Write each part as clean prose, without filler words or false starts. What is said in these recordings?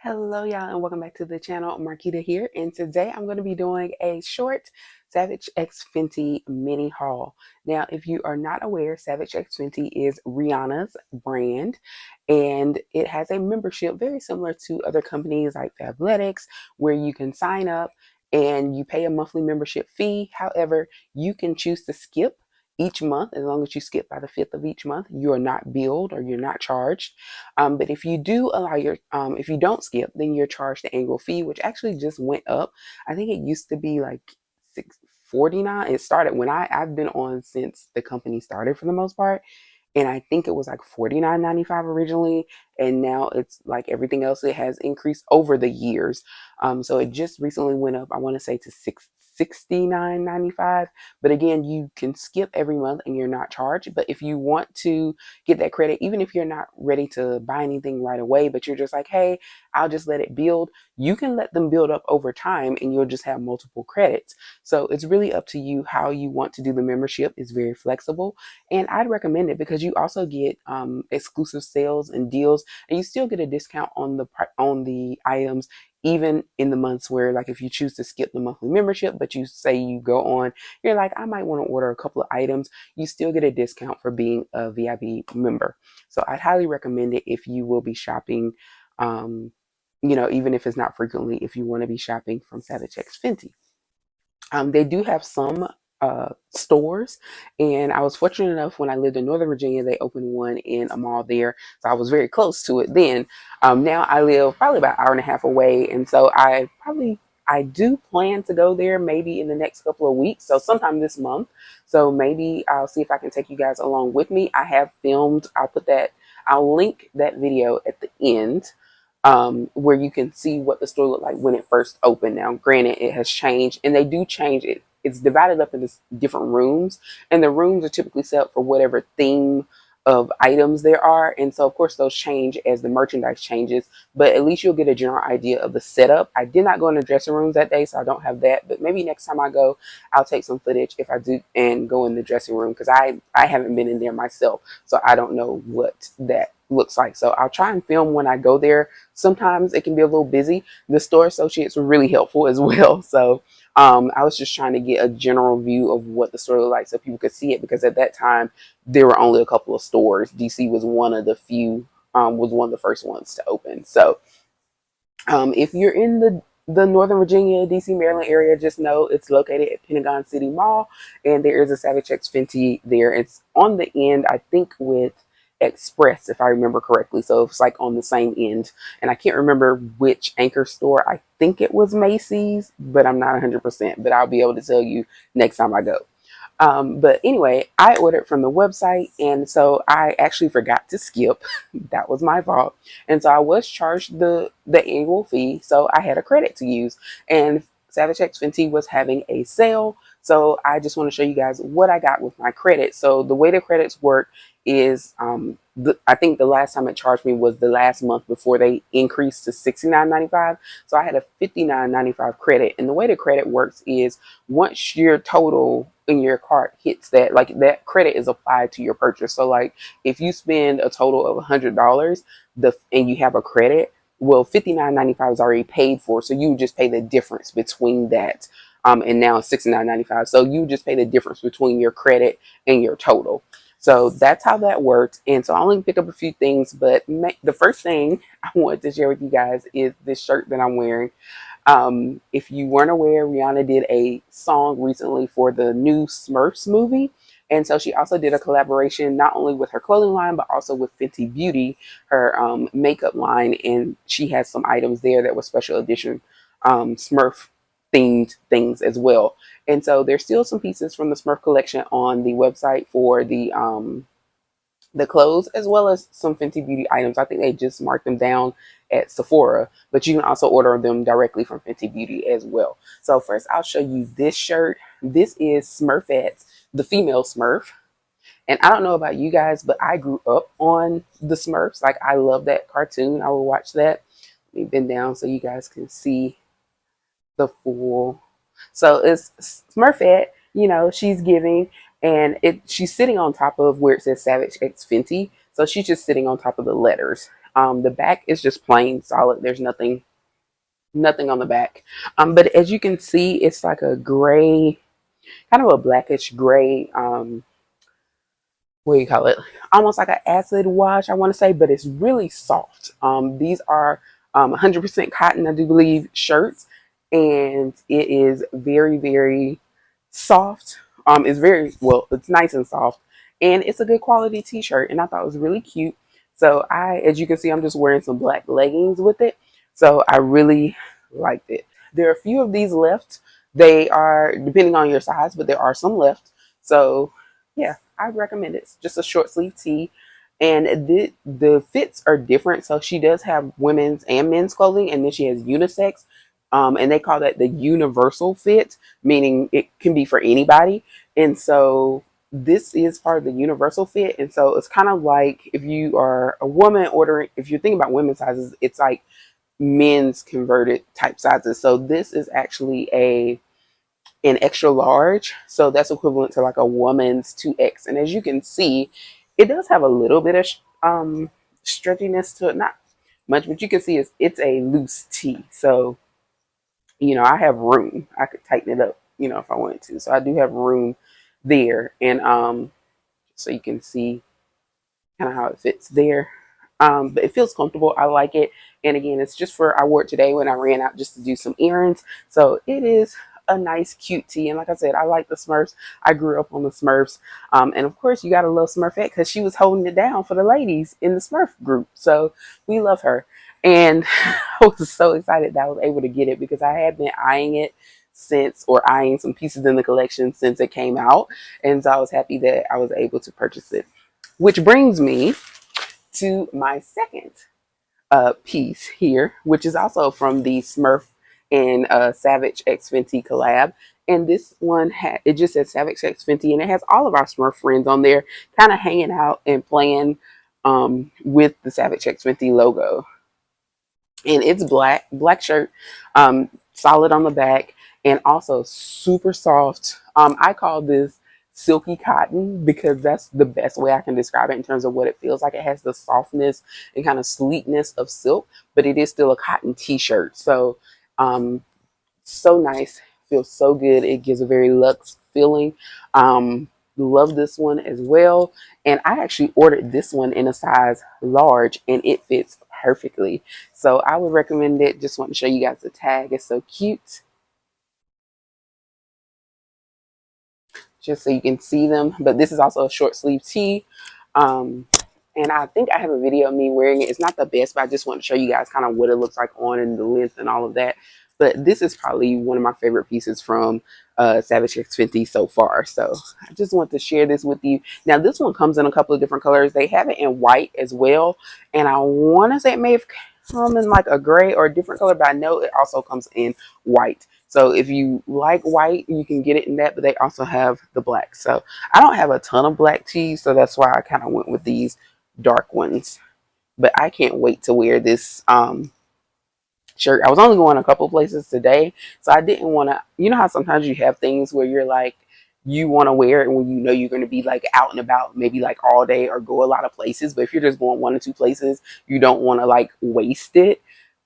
Hello, y'all, and welcome back to the channel. Marquita here, and today I'm going to be doing a short Savage X Fenty mini haul. Now, if you are not aware, Savage X Fenty is Rihanna's brand, and it has a membership very similar to other companies like Fabletics, where you can sign up and you pay a monthly membership fee. However, you can choose to skip each month. As long as you skip by the 5th of each month, you are not billed or you're not charged. But if you do allow if you don't skip, then you're charged the annual fee, which actually just went up. I think it used to be like 649. It started when I've been on since the company started for the most part, and I think it was like 49.95 originally, and now it's like everything else. It has increased over the years. So it just recently went up. I want to say to 69.95. But again, you can skip every month and you're not charged. But if you want to get that credit, even if you're not ready to buy anything right away, but you're just like, hey, I'll just let it build. You can let them build up over time, and you'll just have multiple credits. So it's really up to you how you want to do the membership. It's very flexible. And I'd recommend it because you also get exclusive sales and deals, and you still get a discount on the items, even in the months where, like, if you choose to skip the monthly membership, but you say you go on, you're like, I might want to order a couple of items, you still get a discount for being a VIP member. So I'd highly recommend it if you will be shopping, even if it's not frequently, if you want to be shopping from Savage X Fenty. They do have some stores, and I was fortunate enough when I lived in Northern Virginia, they opened one in a mall there, so I was very close to it then. Now I live probably about an hour and a half away, and so I do plan to go there maybe in the next couple of weeks, so sometime this month. So maybe I'll see if I can take you guys along with me. I have filmed. I'll link that video at the end, where you can see what the store looked like when it first opened. Now, granted, it has changed, and they do change it. It's divided up into different rooms, and the rooms are typically set up for whatever theme of items there are. And so, of course, those change as the merchandise changes, but at least you'll get a general idea of the setup. I did not go in the dressing rooms that day, so I don't have that, but maybe next time I go, I'll take some footage if I do and go in the dressing room, because I haven't been in there myself, so I don't know what that looks like. So I'll try and film when I go there. Sometimes it can be a little busy. The store associates were really helpful as well. So I was just trying to get a general view of what the store looked like so people could see it, because at that time there were only a couple of stores. DC was one of the few, was one of the first ones to open. So if you're in the Northern Virginia, DC, Maryland area, just know it's located at Pentagon City Mall, and there is a Savage X Fenty there. It's on the end, I think, with Express, if I remember correctly. So it's like on the same end. And I can't remember which anchor store. I think it was Macy's, but I'm not 100%. But I'll be able to tell you next time I go. But anyway, I ordered from the website, and so I actually forgot to skip. That was my fault. And so I was charged the annual fee, so I had a credit to use. And Savage X Fenty was having a sale, so I just want to show you guys what I got with my credit. So the way the credits work is, I think the last time it charged me was the last month before they increased to $69.95. So I had a $59.95 credit, and the way the credit works is, once your total in your cart hits that, like, that credit is applied to your purchase. So like, if you spend a total of $100, and you have a credit, well, $59.95 is already paid for, so you just pay the difference between that. And now it's $69.95. So you just pay the difference between your credit and your total. So that's how that works. And so I only pick up a few things, but the first thing I wanted to share with you guys is this shirt that I'm wearing. If you weren't aware, Rihanna did a song recently for the new Smurfs movie. And so she also did a collaboration not only with her clothing line, but also with Fenty Beauty, her makeup line. And she has some items there that were special edition Smurf themed things as well. And so there's still some pieces from the Smurf collection on the website for the clothes, as well as some Fenty Beauty items. I think they just marked them down at Sephora, but you can also order them directly from Fenty Beauty as well. So first, I'll show you this shirt. This is Smurfette, the female Smurf. And I don't know about you guys, but I grew up on the Smurfs. Like, I love that cartoon. I will watch that. Let me bend down so you guys can see the full. So it's Smurfette, she's giving, and she's sitting on top of where it says Savage X Fenty. So she's just sitting on top of the letters. The back is just plain solid. There's nothing on the back. But as you can see, it's like a gray, kind of a blackish gray, what do you call it? Almost like an acid wash, I want to say, but it's really soft. These are 100% cotton, I do believe, shirts, and it is very, very soft. It's very well, it's nice and soft, and it's a good quality t-shirt, and I thought it was really cute. So as you can see, I'm just wearing some black leggings with it. So I really liked it. There are a few of these left. They are depending on your size, but there are some left. So yeah, I recommend it. It's just a short sleeve tee, and the fits are different. So she does have women's and men's clothing, and then she has unisex, and they call that the universal fit, meaning it can be for anybody. And so this is part of the universal fit, and so it's kind of like if you are a woman ordering, if you're thinking about women's sizes, it's like men's converted type sizes. So this is actually an extra large, so that's equivalent to like a woman's 2X. And as you can see, it does have a little bit of stretchiness to it, not much, but you can see it's a loose tee. So I have room. I could tighten it up, if I wanted to. So I do have room there, and so you can see kind of how it fits there. But it feels comfortable. I like it. And again, it's just I wore it today when I ran out just to do some errands. So it is a nice, cute tee. And like I said, I like the Smurfs. I grew up on the Smurfs. And of course, you got to love Smurfette because she was holding it down for the ladies in the Smurf group. So we love her. And I was so excited that I was able to get it because I had been eyeing it eyeing some pieces in the collection since it came out. And so I was happy that I was able to purchase it. Which brings me to my second piece here, which is also from the Smurf and Savage X Fenty collab. And this one, it just says Savage X Fenty, and it has all of our Smurf friends on there kind of hanging out and playing with the Savage X Fenty logo. And it's black shirt, solid on the back, and also super soft. I call this silky cotton because that's the best way I can describe it in terms of what it feels like. It has the softness and kind of sleekness of silk, but it is still a cotton t-shirt. So so nice, feels so good. It gives a very luxe feeling. Love this one as well, and I actually ordered this one in a size large, and it fits perfectly. So I would recommend it. Just want to show you guys the tag. It's so cute, just so you can see them. But this is also a short sleeve tee. Um, and I think I have a video of me wearing it. It's not the best, but I just want to show you guys kind of what it looks like on and the length and all of that. But this is probably one of my favorite pieces from Savage X Fenty so far. So I just want to share this with you. Now, this one comes in a couple of different colors. They have it in white as well. And I want to say it may have come in like a gray or a different color, but I know it also comes in white. So if you like white, you can get it in that, but they also have the black. So I don't have a ton of black tees, so that's why I kind of went with these dark ones. But I can't wait to wear this shirt. I was only going a couple places today, so I didn't want to, how sometimes you have things where you're like, you want to wear it when you know you're going to be like out and about, maybe like all day or go a lot of places. But if you're just going one or two places, you don't want to like waste it.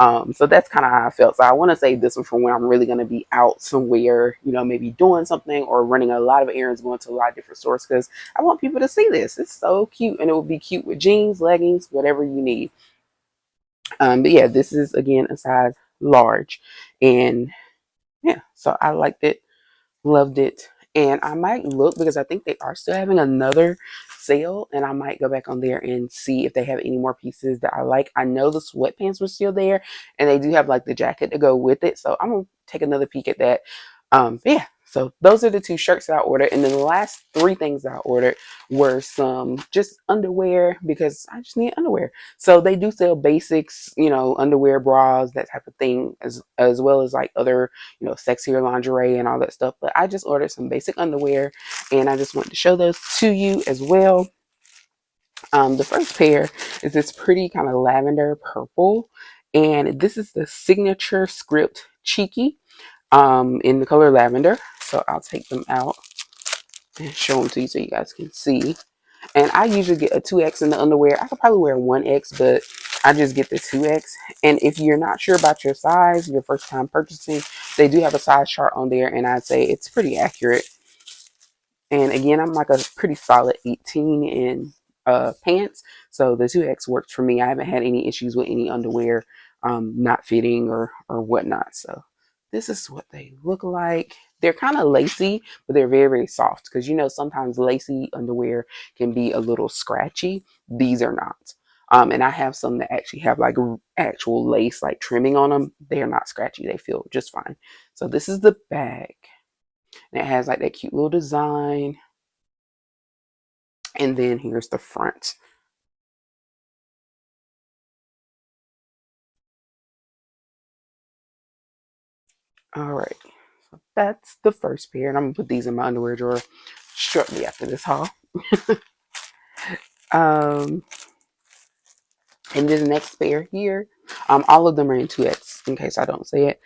So that's kind of how I felt. So I want to save this one for when I'm really going to be out somewhere, maybe doing something or running a lot of errands, going to a lot of different stores, because I want people to see this. It's so cute, and it will be cute with jeans, leggings, whatever you need. But yeah, this is again a size large, and yeah, so I liked it, loved it. And I might look because I think they are still having another sale, and I might go back on there and see if they have any more pieces that I like. I know the sweatpants were still there, and they do have like the jacket to go with it, so I'm gonna take another peek at that. Yeah, so those are the two shirts that I ordered, and then the last three things that I ordered were some just underwear because I just need underwear. So they do sell basics, underwear, bras, that type of thing, as well as like other, sexier lingerie and all that stuff. But I just ordered some basic underwear, and I just wanted to show those to you as well. The first pair is this pretty kind of lavender purple, and this is the signature script cheeky in the color lavender. So I'll take them out and show them to you so you guys can see. And I usually get a 2X in the underwear. I could probably wear 1X, but I just get the 2X. And if you're not sure about your size, your first time purchasing, they do have a size chart on there, and I'd say it's pretty accurate. And again, I'm like a pretty solid 18 in pants. So the 2X works for me. I haven't had any issues with any underwear not fitting or whatnot. So this is what they look like. They're kind of lacy, but they're very, very soft because you know sometimes lacy underwear can be a little scratchy. These are not. And I have some that actually have like actual lace like trimming on them. They are not scratchy. They feel just fine. So this is the bag. And it has like that cute little design. And then here's the front. All right. So that's the first pair. And I'm going to put these in my underwear drawer shortly after this haul. um, and this next pair here, all of them are in 2X in case I don't say it.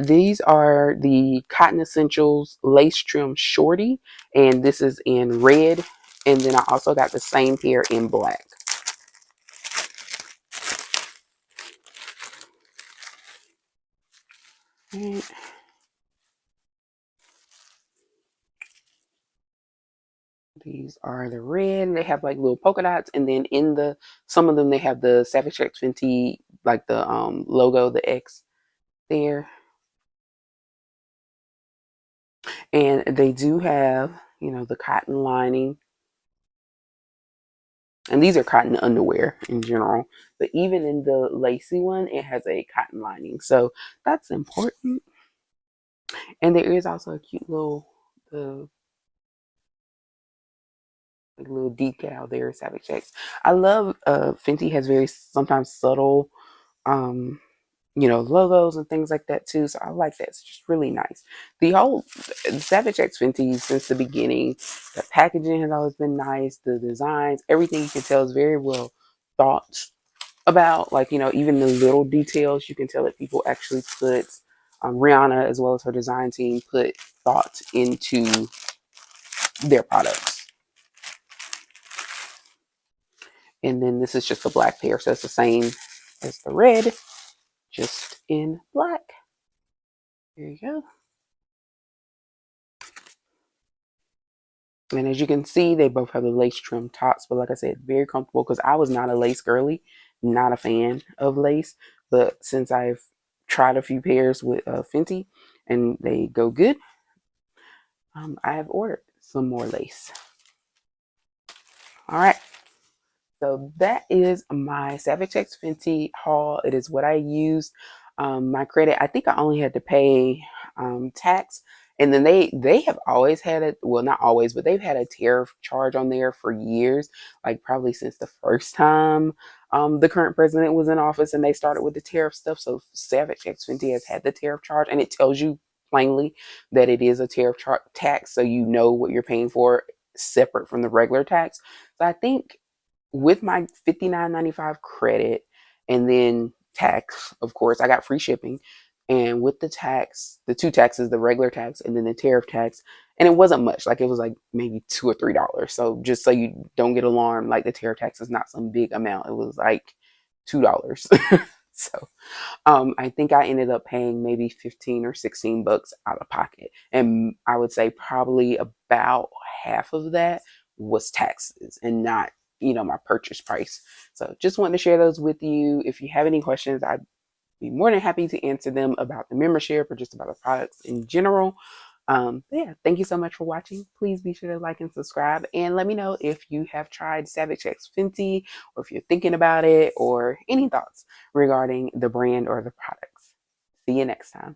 These are the Cotton Essentials Lace Trim Shorty. And this is in red. And then I also got the same pair in black. Right. These are the red. They have like little polka dots, and then in the some of them they have the Savage X Fenty like the logo, the X there, and they do have the cotton lining, and these are cotton underwear in general. But even in the lacy one, it has a cotton lining, so that's important. And there is also a cute little the like little decal there, Savage X. I love Fenty has very sometimes subtle um logos and things like that too. So I like that. It's just really nice. The whole Savage X Fenty since the beginning, the packaging has always been nice. The designs, everything you can tell is very well thought about. Like, even the little details, you can tell that people actually put, Rihanna as well as her design team put thought into their products. And then this is just a black pair. So it's the same as the red, just in black. There you go. And as you can see, they both have the lace trim tops. But like I said, very comfortable because I was not a lace girly, not a fan of lace. But since I've tried a few pairs with Fenty and they go good, I have ordered some more lace. All right. So that is my Savage X Fenty haul. It is what I used. My credit, I think I only had to pay tax. And then they have always had it, well, not always, but they've had a tariff charge on there for years, like probably since the first time the current president was in office and they started with the tariff stuff. So Savage X Fenty has had the tariff charge, and it tells you plainly that it is a tariff tax, so you know what you're paying for separate from the regular tax. So I think with my $59.95 credit and then tax, of course, I got free shipping. And with the tax, the two taxes, the regular tax and then the tariff tax, and it wasn't much. Like it was like maybe $2 or $3. So just so you don't get alarmed, like the tariff tax is not some big amount. It was like $2. So I think I ended up paying maybe 15 or 16 bucks out of pocket. And I would say probably about half of that was taxes and not, my purchase price. So just wanted to share those with you. If you have any questions, I'd be more than happy to answer them about the membership or just about the products in general. Yeah, thank you so much for watching. Please be sure to like and subscribe, and let me know if you have tried Savage X Fenty or if you're thinking about it or any thoughts regarding the brand or the products. See you next time.